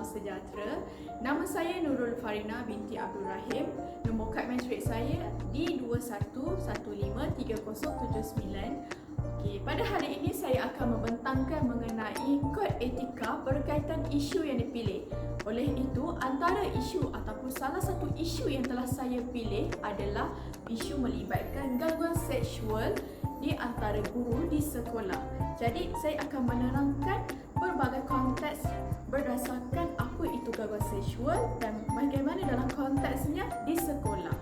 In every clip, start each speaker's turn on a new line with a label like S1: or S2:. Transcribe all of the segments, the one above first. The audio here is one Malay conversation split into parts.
S1: sejahtera. Nama saya Nurul Farina binti Abdul Rahim. Nombor kad matrik saya D21153079. Okey, pada hari ini saya akan membentangkan mengenai kod etika berkaitan isu yang dipilih. Oleh itu, antara isu ataupun salah satu isu yang telah saya pilih adalah isu melibatkan gangguan seksual di antara guru di sekolah. Jadi, saya akan menerangkan berbagai konteks berdasarkan apa itu gangguan seksual dan bagaimana dalam konteksnya di sekolah.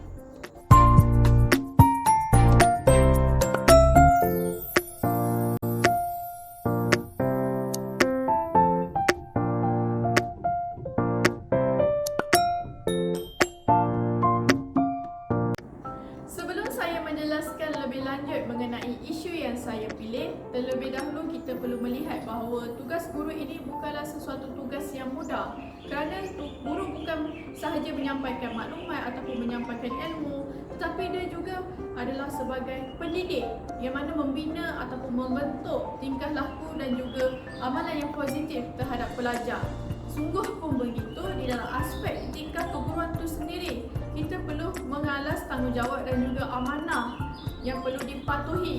S1: Sebelum saya menjelaskan lebih lanjut mengenai isu yang saya pilih, terlebih dahulu kita perlu melihat bahawa tugas guru ini bukanlah sesuatu tugas yang mudah. Kerana guru bukan sahaja menyampaikan maklumat ataupun menyampaikan ilmu, tetapi dia juga adalah sebagai pendidik yang mana membina ataupun membentuk tingkah laku dan juga amalan yang positif terhadap pelajar. Sungguh pun begitu di dalam aspek tingkah keguruan itu sendiri, kita perlu mengalas tanggungjawab dan juga amanah yang perlu dipatuhi.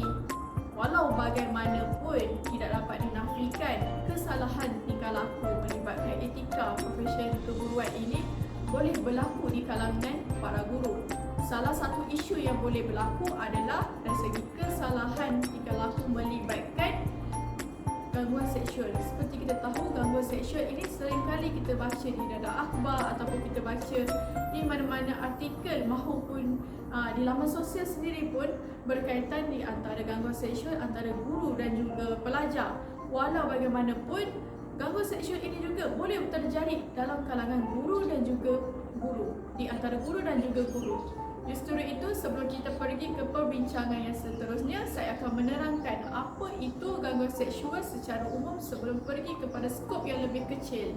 S1: Walau bagaimanapun tidak dapat dinafikan kesalahan tingkah laku melibatkan etika profesion keguruan ini boleh berlaku di kalangan para guru. Salah satu isu yang boleh berlaku adalah dari segi kesalahan tingkah laku melibatkan gangguan seksual. Seperti kita tahu, gangguan seksual ini seringkali kita baca di dalam akhbar ataupun kita baca di mana-mana artikel maupun di laman sosial sendiri pun berkaitan di antara gangguan seksual antara guru dan juga pelajar. Walau bagaimanapun, gangguan seksual ini juga boleh terjadi dalam kalangan guru dan juga guru, di antara guru dan juga guru. Justru itu, sebelum kita pergi ke perbincangan yang seterusnya, saya akan menerangkan apa itu gangguan seksual secara umum sebelum pergi kepada skop yang lebih kecil.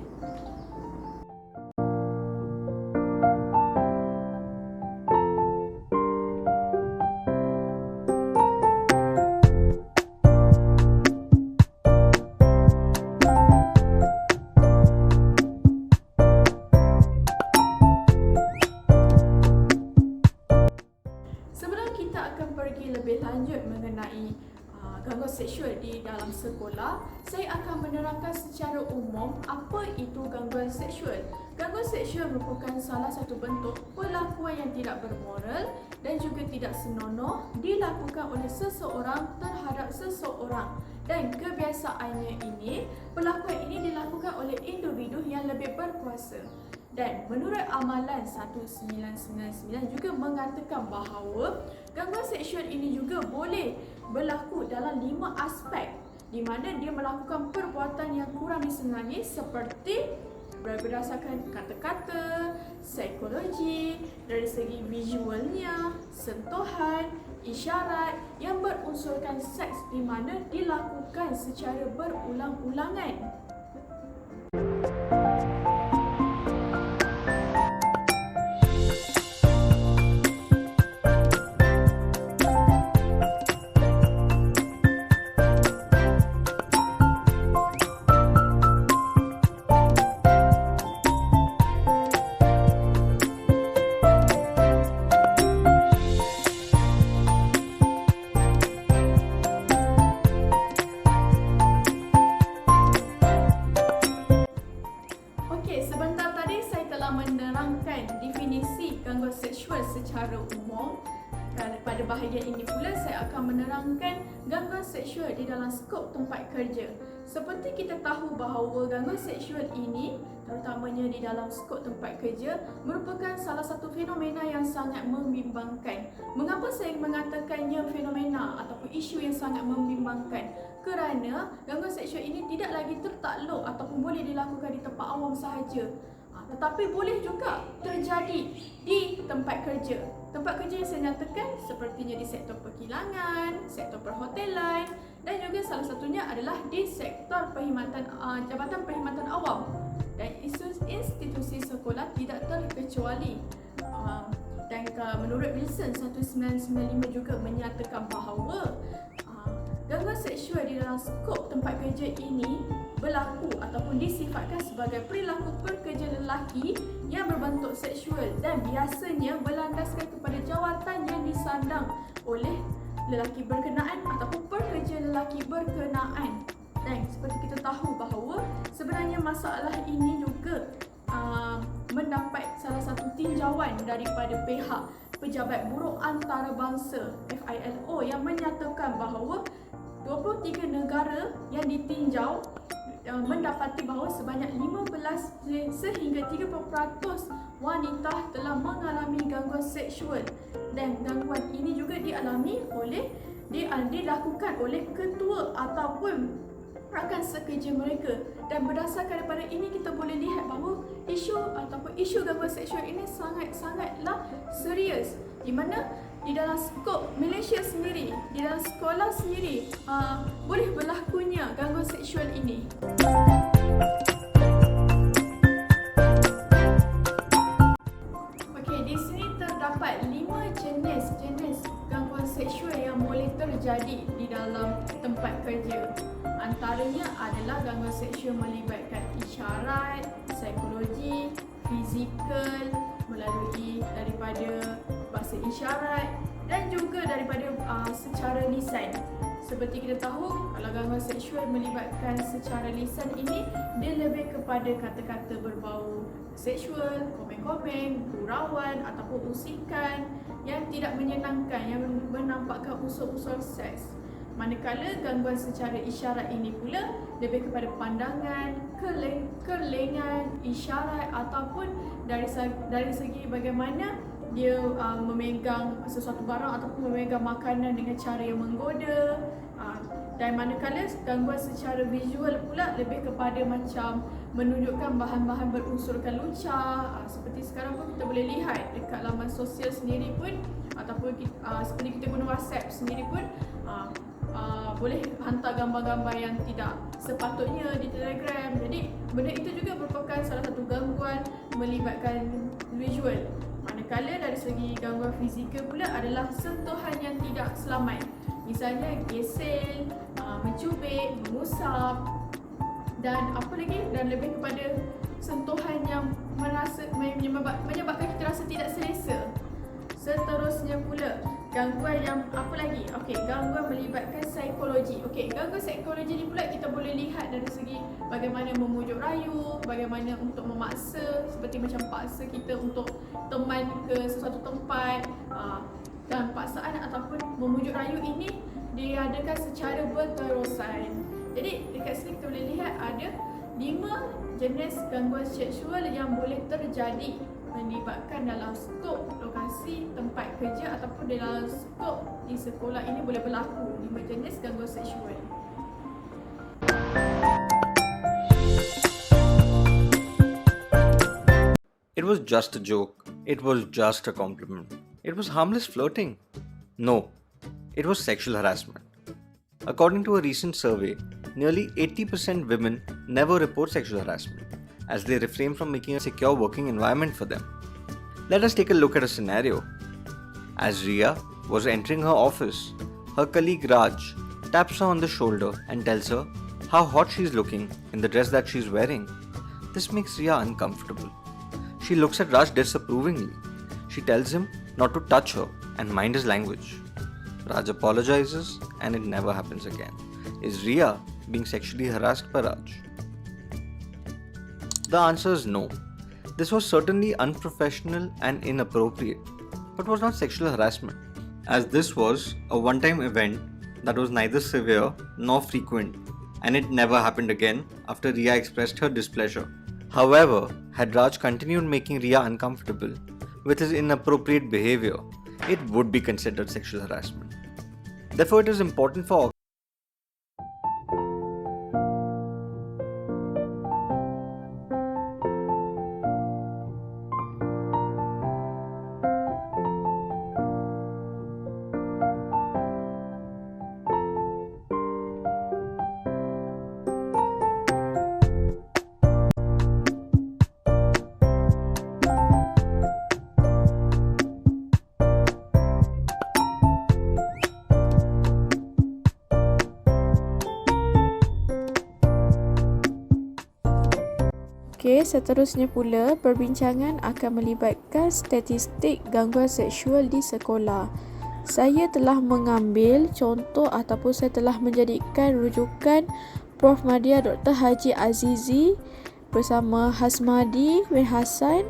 S1: Lebih lanjut mengenai gangguan seksual di dalam sekolah, saya akan menerangkan secara umum apa itu gangguan seksual. Gangguan seksual merupakan salah satu bentuk perlakuan yang tidak bermoral dan juga tidak senonoh dilakukan oleh seseorang terhadap seseorang, dan kebiasaannya ini, perlakuan ini dilakukan oleh individu yang lebih berkuasa. Dan menurut amalan 1999 juga mengatakan bahawa gangguan seksual ini juga boleh berlaku dalam 5 aspek, di mana dia melakukan perbuatan yang kurang disenangi seperti berdasarkan kata-kata, psikologi, dari segi visualnya, sentuhan, isyarat yang berunsurkan seks di mana dilakukan secara berulang-ulangan. Sebentar tadi saya telah menerangkan definisi gangguan seksual secara umum. Pada bahagian ini pula saya akan menerangkan gangguan seksual di dalam skop tempat kerja. Seperti kita tahu bahawa gangguan seksual ini, terutamanya di dalam skop tempat kerja, merupakan salah satu fenomena yang sangat membimbangkan. Mengapa saya mengatakannya fenomena ataupun isu yang sangat membimbangkan? Kerana gangguan seksual ini tidak lagi tertakluk ataupun boleh dilakukan di tempat awam sahaja, tetapi boleh juga terjadi di tempat kerja. Tempat kerja yang saya nyatakan sepertinya di sektor perkilangan, sektor perhotelan dan juga salah satunya adalah di sektor perkhidmatan Jabatan Perkhidmatan Awam dan institusi sekolah tidak terkecuali. Dan menurut Wilson 1995 juga menyatakan bahawa Gangguan seksual di dalam skop tempat kerja ini berlaku ataupun disifatkan sebagai perilaku pekerja lelaki yang berbentuk seksual dan biasanya berlandaskan kepada jawatan yang disandang oleh lelaki berkenaan ataupun pekerja lelaki berkenaan. Dan seperti kita tahu bahawa sebenarnya masalah ini juga mendapat salah satu tinjauan daripada pihak Pejabat Buruh Antarabangsa FILO yang menyatakan bahawa 23 negara yang ditinjau mendapati bahawa sebanyak 15 sehingga 30% wanita telah mengalami gangguan seksual, dan gangguan ini juga dilakukan oleh ketua ataupun rakan sekerja mereka. Dan berdasarkan daripada ini kita boleh lihat bahawa isu gangguan seksual ini sangatlah serius, di mana di dalam skop Malaysia sendiri, di dalam sekolah sendiri boleh berlakunya gangguan seksual ini. Okey, di sini terdapat 5 jenis gangguan seksual yang boleh terjadi di dalam tempat kerja. Antaranya adalah gangguan seksual melibatkan isyarat, psikologi, fizikal, melalui daripada bahasa isyarat dan juga daripada secara lisan. Seperti kita tahu, kalau gangguan seksual melibatkan secara lisan ini, dia lebih kepada kata-kata berbau seksual, komen-komen, gurauan ataupun usikan yang tidak menyenangkan, yang menampakkan unsur-unsur seks. Manakala gangguan secara isyarat ini pula lebih kepada pandangan, kelengan, isyarat ataupun dari segi bagaimana dia memegang sesuatu barang ataupun memegang makanan dengan cara yang menggoda. Dan manakala gangguan secara visual pula lebih kepada macam menunjukkan bahan-bahan berunsurkan lucah. Seperti sekarang pun kita boleh lihat dekat laman sosial sendiri pun, ataupun seperti kita guna WhatsApp sendiri pun boleh hantar gambar-gambar yang tidak sepatutnya di Telegram. Jadi benda itu juga merupakan salah satu gangguan melibatkan visual. Manakala dari segi gangguan fizikal pula adalah sentuhan yang tidak selamat. Misalnya gesel, mencubit, mengusap dan apa lagi, dan lebih kepada sentuhan yang menyebabkan kita rasa tidak selesa. Seterusnya pula, gangguan yang apa lagi? Okey, gangguan melibatkan psikologi. Okey, gangguan psikologi ni pula kita boleh lihat dari segi bagaimana memujuk rayu, bagaimana untuk memaksa, seperti macam paksa kita untuk teman ke sesuatu tempat, dan paksaan ataupun memujuk rayu ini diadakan secara berterusan. Jadi dekat sini kita boleh lihat ada 5 jenis gangguan seksual yang boleh terjadi melibatkan dalam skop lokasi tempat kerja ataupun dalam skop di sekolah ini boleh berlaku 5 jenis gangguan seksual.
S2: It was just a joke. It was just a compliment. It was harmless flirting. No, it was sexual harassment. According to a recent survey, nearly 80% women never report sexual harassment, as they refrain from making a secure working environment for them. Let us take a look at a scenario. As Riya was entering her office, her colleague Raj taps her on the shoulder and tells her how hot she is looking in the dress that she is wearing. This makes Riya uncomfortable. She looks at Raj disapprovingly. She tells him not to touch her and mind his language. Raj apologizes and it never happens again. Is Riya being sexually harassed by Raj? The answer is no. This was certainly unprofessional and inappropriate, but was not sexual harassment, as this was a one-time event that was neither severe nor frequent, and it never happened again after Riya expressed her displeasure. However, had Raj continued making Riya uncomfortable with his inappropriate behavior, it would be considered sexual harassment. Therefore, it is important for
S1: Okey, seterusnya pula perbincangan akan melibatkan statistik gangguan seksual di sekolah. Saya telah mengambil contoh ataupun saya telah menjadikan rujukan Prof. Madya Dr. Haji Azizi bersama Hasmadi bin Hassan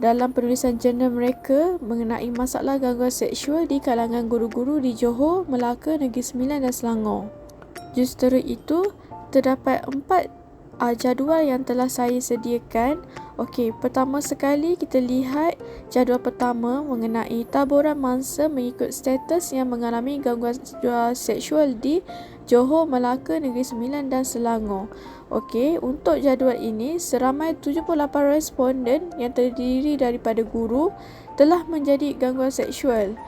S1: dalam penulisan jurnal mereka mengenai masalah gangguan seksual di kalangan guru-guru di Johor, Melaka, Negeri Sembilan dan Selangor. Justru itu, terdapat 4 jadual yang telah saya sediakan. Okey, pertama sekali kita lihat jadual pertama mengenai taburan mangsa mengikut status yang mengalami gangguan seksual di Johor, Melaka, Negeri Sembilan dan Selangor. Okey, untuk jadual ini seramai 78 responden yang terdiri daripada guru telah menjadi gangguan seksual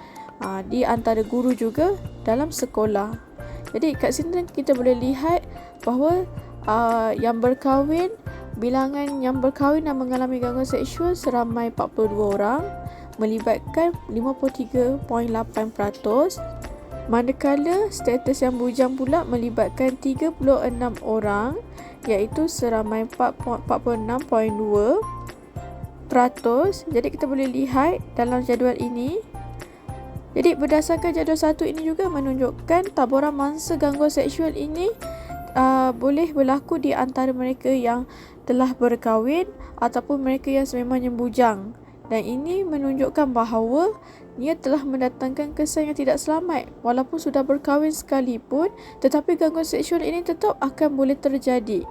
S1: di antara guru juga dalam sekolah. Jadi kat sini kita boleh lihat bahawa bilangan yang berkahwin dan mengalami gangguan seksual seramai 42 orang, melibatkan 53.8%, manakala status yang bujang pula melibatkan 36 orang, iaitu seramai 46.2%. Jadi kita boleh lihat dalam jadual ini. Jadi berdasarkan jadual 1 ini juga menunjukkan taburan mangsa gangguan seksual ini boleh berlaku di antara mereka yang telah berkahwin ataupun mereka yang sememangnya bujang. Dan ini menunjukkan bahawa ia telah mendatangkan kesan yang tidak selamat. Walaupun sudah berkahwin sekalipun, tetapi gangguan seksual ini tetap akan boleh terjadi.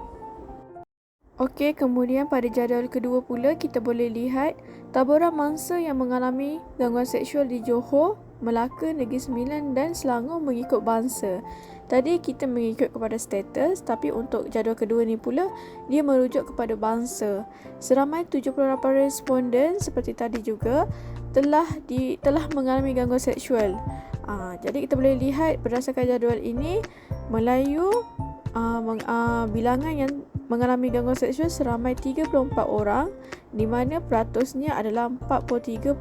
S1: Okey, kemudian pada jadual kedua pula kita boleh lihat taburan mangsa yang mengalami gangguan seksual di Johor, Melaka, Negeri Sembilan dan Selangor mengikut bangsa. Tadi kita mengikut kepada status, tapi untuk jadual kedua ni pula dia merujuk kepada bangsa. Seramai 78 responden seperti tadi juga telah mengalami gangguan seksual. Jadi kita boleh lihat berdasarkan jadual ini, Melayu bilangan yang mengalami gangguan seksual seramai 34 orang, di mana peratusnya adalah 43.5.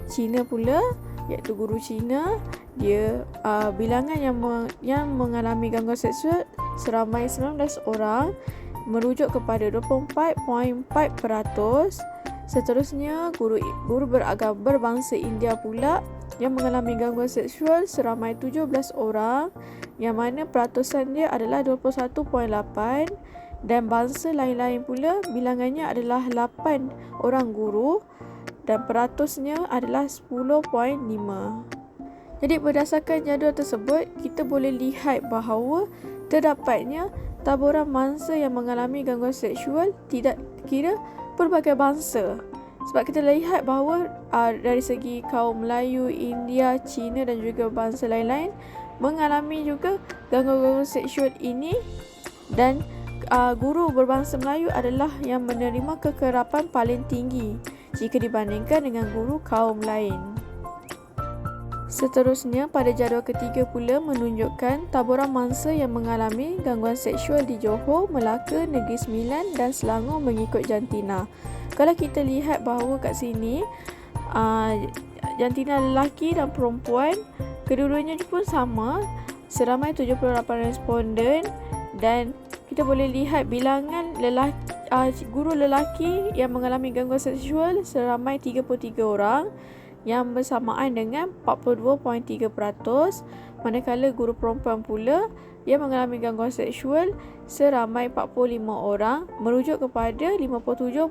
S1: Cina pula, iaitu guru Cina, dia bilangan yang mengalami gangguan seksual seramai 19 orang, merujuk kepada 24.4%. Seterusnya guru berbangsa India pula yang mengalami gangguan seksual seramai 17 orang, yang mana peratusan dia adalah 21.8%, dan bangsa lain-lain pula bilangannya adalah 8 orang guru dan peratusnya adalah 10.5. Jadi berdasarkan jadual tersebut, kita boleh lihat bahawa terdapatnya taburan mangsa yang mengalami gangguan seksual tidak kira pelbagai bangsa. Sebab kita lihat bahawa dari segi kaum Melayu, India, Cina dan juga bangsa lain-lain mengalami juga gangguan seksual ini, dan guru berbangsa Melayu adalah yang menerima kekerapan paling tinggi jika dibandingkan dengan guru kaum lain. Seterusnya, pada jadual ketiga pula menunjukkan taburan mangsa yang mengalami gangguan seksual di Johor, Melaka, Negeri Sembilan dan Selangor mengikut jantina. Kalau kita lihat bahawa kat sini jantina lelaki dan perempuan kedua-duanya pun sama, seramai 78 responden, dan kita boleh lihat bilangan guru lelaki yang mengalami gangguan seksual seramai 33 orang, yang bersamaan dengan 42.3%, manakala guru perempuan pula yang mengalami gangguan seksual seramai 45 orang, merujuk kepada 57.5%.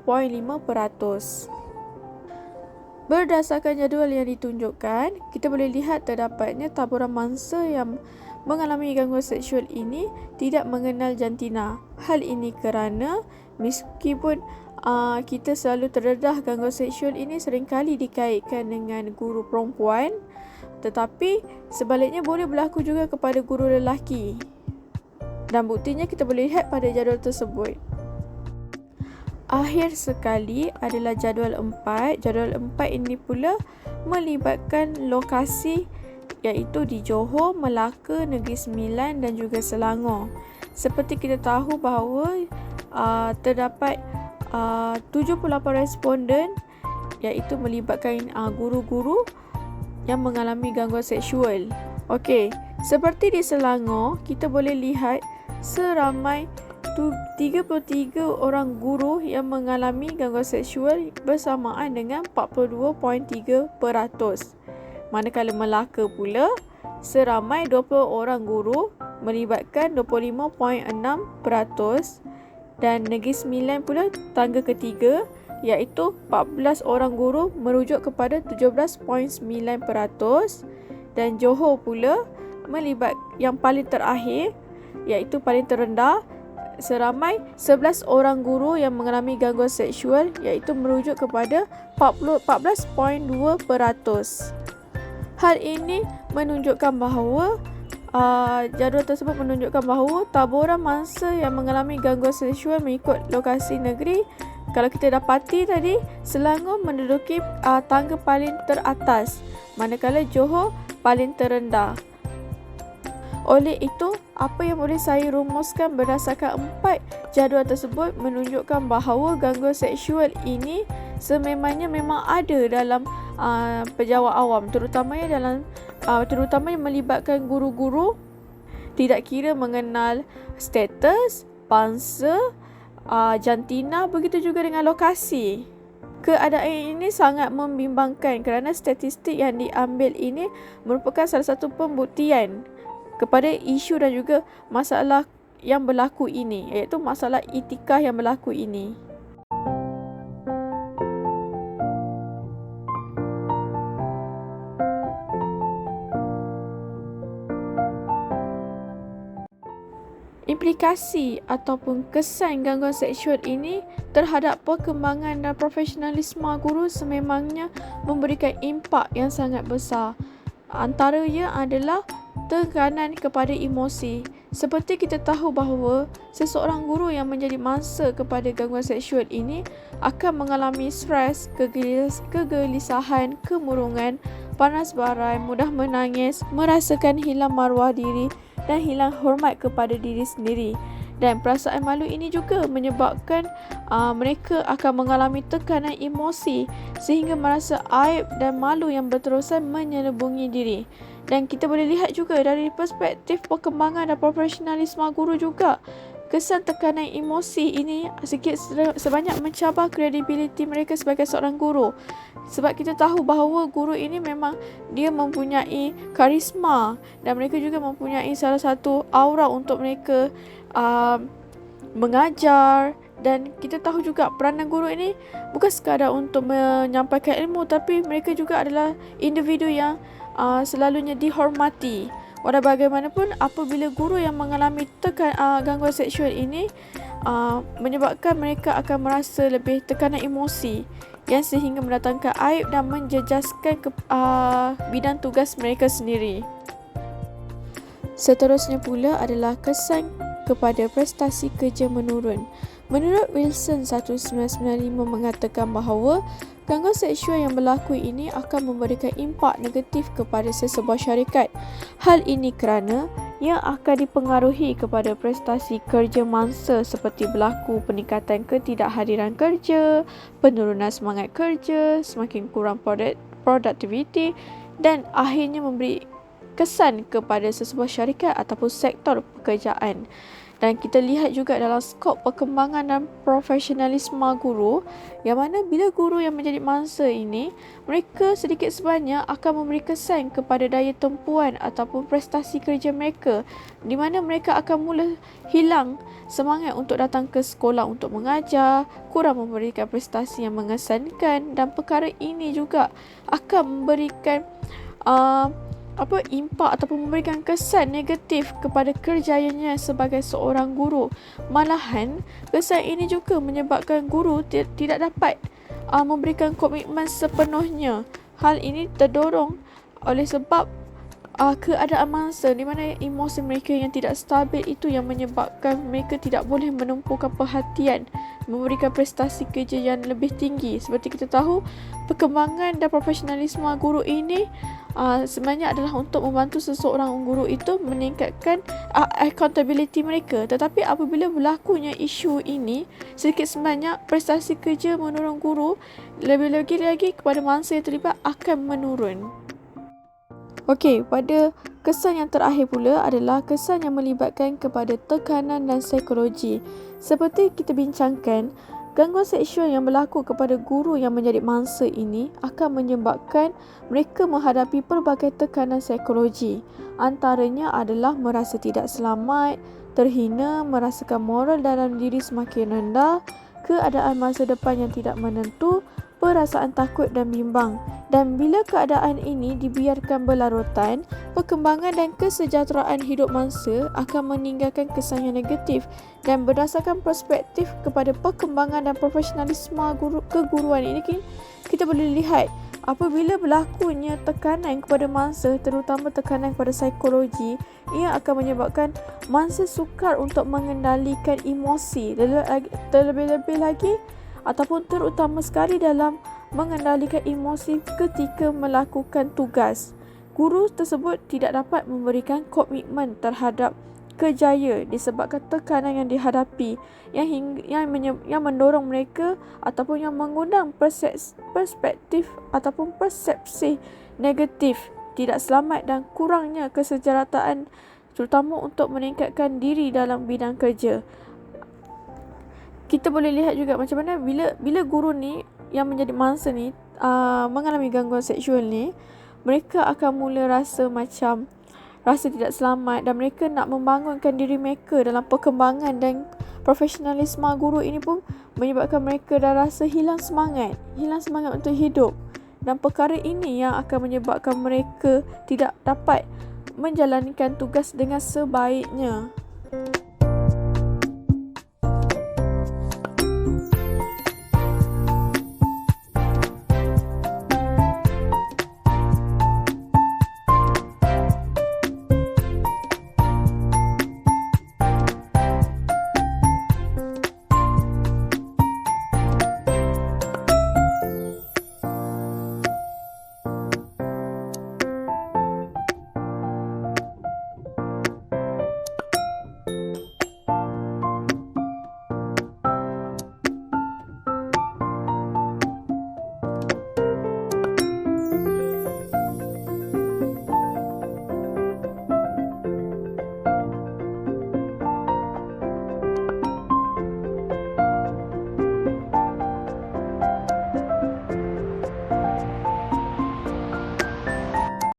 S1: Berdasarkan jadual yang ditunjukkan, kita boleh lihat terdapatnya taburan mangsa yang mengalami gangguan seksual ini tidak mengenal jantina. Hal ini kerana meskipun kita selalu terdedah gangguan seksual ini seringkali dikaitkan dengan guru perempuan, tetapi sebaliknya boleh berlaku juga kepada guru lelaki. Dan buktinya kita boleh lihat pada jadual tersebut. Akhir sekali adalah jadual 4. Jadual 4 ini pula melibatkan lokasi, iaitu di Johor, Melaka, Negeri Sembilan dan juga Selangor. Seperti kita tahu bahawa terdapat 78 responden, iaitu melibatkan guru-guru yang mengalami gangguan seksual. Okey, seperti di Selangor, kita boleh lihat seramai 33 orang guru yang mengalami gangguan seksual bersamaan dengan 42.3%. Manakala Melaka pula, seramai 20 orang guru melibatkan 25.6%, dan Negeri Sembilan pula tangga ketiga iaitu 14 orang guru merujuk kepada 17.9%, dan Johor pula melibat yang paling terakhir iaitu paling terendah, seramai 11 orang guru yang mengalami gangguan seksual iaitu merujuk kepada 14.2%. Hal ini menunjukkan bahawa jadual tersebut menunjukkan bahawa taburan mangsa yang mengalami gangguan seksual mengikut lokasi negeri, kalau kita dapati tadi, Selangor menduduki tangga paling teratas, manakala Johor paling terendah. Oleh itu, apa yang boleh saya rumuskan berdasarkan 4 jadual tersebut menunjukkan bahawa gangguan seksual ini sememangnya memang ada dalam pejabat awam, terutamanya melibatkan guru-guru, tidak kira mengenal status, bangsa, jantina, begitu juga dengan lokasi. Keadaan ini sangat membimbangkan kerana statistik yang diambil ini merupakan salah satu pembuktian kepada isu dan juga masalah yang berlaku ini, iaitu masalah etika yang berlaku ini. Implikasi ataupun kesan gangguan seksual ini terhadap perkembangan dan profesionalisme guru sememangnya memberikan impak yang sangat besar. Antaranya adalah tekanan kepada emosi. Seperti kita tahu bahawa seseorang guru yang menjadi mangsa kepada gangguan seksual ini akan mengalami stres, kegelisahan, kemurungan, panas baran, mudah menangis, merasakan hilang maruah diri dan hilang hormat kepada diri sendiri. Dan perasaan malu ini juga menyebabkan mereka akan mengalami tekanan emosi sehingga merasa aib dan malu yang berterusan menyelubungi diri. Dan kita boleh lihat juga dari perspektif perkembangan dan profesionalisme guru juga, kesan tekanan emosi ini sikit sebanyak mencabar kredibiliti mereka sebagai seorang guru. Sebab kita tahu bahawa guru ini memang dia mempunyai karisma dan mereka juga mempunyai salah satu aura untuk mereka mengajar. Dan kita tahu juga peranan guru ini bukan sekadar untuk menyampaikan ilmu, tapi mereka juga adalah individu yang selalunya dihormati. Walau bagaimanapun, apabila guru yang mengalami gangguan seksual ini menyebabkan mereka akan merasa lebih tekanan emosi yang sehingga mendatangkan aib dan menjejaskan bidang tugas mereka sendiri. Seterusnya pula adalah kesan kepada prestasi kerja menurun. Menurut Wilson 1995 mengatakan bahawa gangguan seksual yang berlaku ini akan memberikan impak negatif kepada sesebuah syarikat. Hal ini kerana yang akan dipengaruhi kepada prestasi kerja mangsa seperti berlaku peningkatan ketidakhadiran kerja, penurunan semangat kerja, semakin kurang produktiviti dan akhirnya memberi kesan kepada sesebuah syarikat ataupun sektor pekerjaan. Dan kita lihat juga dalam skop perkembangan dan profesionalisme guru, yang mana bila guru yang menjadi mangsa ini, mereka sedikit sebanyak akan memberi kesan kepada daya tempuan ataupun prestasi kerja mereka, di mana mereka akan mula hilang semangat untuk datang ke sekolah untuk mengajar, kurang memberikan prestasi yang mengesankan, dan perkara ini juga akan memberikan impak ataupun memberikan kesan negatif kepada kerjayanya sebagai seorang guru. Malahan, kesan ini juga menyebabkan guru tidak dapat memberikan komitmen sepenuhnya. Hal ini terdorong oleh sebab keadaan mangsa di mana emosi mereka yang tidak stabil itu yang menyebabkan mereka tidak boleh menumpukan perhatian, memberikan prestasi kerja yang lebih tinggi. Seperti kita tahu, perkembangan dan profesionalisme guru ini sebenarnya adalah untuk membantu seseorang guru itu meningkatkan accountability mereka. Tetapi apabila berlakunya isu ini, sedikit sebanyak prestasi kerja menurun guru, lebih-lebih lagi kepada mangsa yang terlibat akan menurun. Okey, pada
S3: Kesan yang terakhir pula adalah kesan yang melibatkan kepada tekanan dan psikologi. Seperti kita bincangkan, gangguan seksual yang berlaku kepada guru yang menjadi mangsa ini akan menyebabkan mereka menghadapi pelbagai tekanan psikologi. Antaranya adalah merasa tidak selamat, terhina, merasakan moral dalam diri semakin rendah, keadaan masa depan yang tidak menentu, perasaan takut dan bimbang. Dan bila keadaan ini dibiarkan berlarutan, perkembangan dan kesejahteraan hidup mangsa akan meninggalkan kesan yang negatif. Dan berdasarkan perspektif kepada perkembangan dan profesionalisme keguruan ini, kita boleh lihat apabila berlakunya tekanan kepada mangsa, terutama tekanan kepada psikologi, ia akan menyebabkan mangsa sukar untuk mengendalikan emosi, terlebih-lebih lagi ataupun terutama sekali dalam mengendalikan emosi ketika melakukan tugas. Guru tersebut tidak dapat memberikan komitmen terhadap kejayaan disebabkan tekanan yang dihadapi yang mendorong mereka ataupun yang mengundang perspektif ataupun persepsi negatif, tidak selamat dan kurangnya kesejahteraan terutama untuk meningkatkan diri dalam bidang kerja. Kita boleh lihat juga macam mana bila guru ni yang menjadi mangsa ni mengalami gangguan seksual ni, mereka akan mula rasa tidak selamat dan mereka nak membangunkan diri mereka dalam perkembangan, dan profesionalisme guru ini pun menyebabkan mereka dah rasa hilang semangat untuk hidup, dan perkara ini yang akan menyebabkan mereka tidak dapat menjalankan tugas dengan sebaiknya.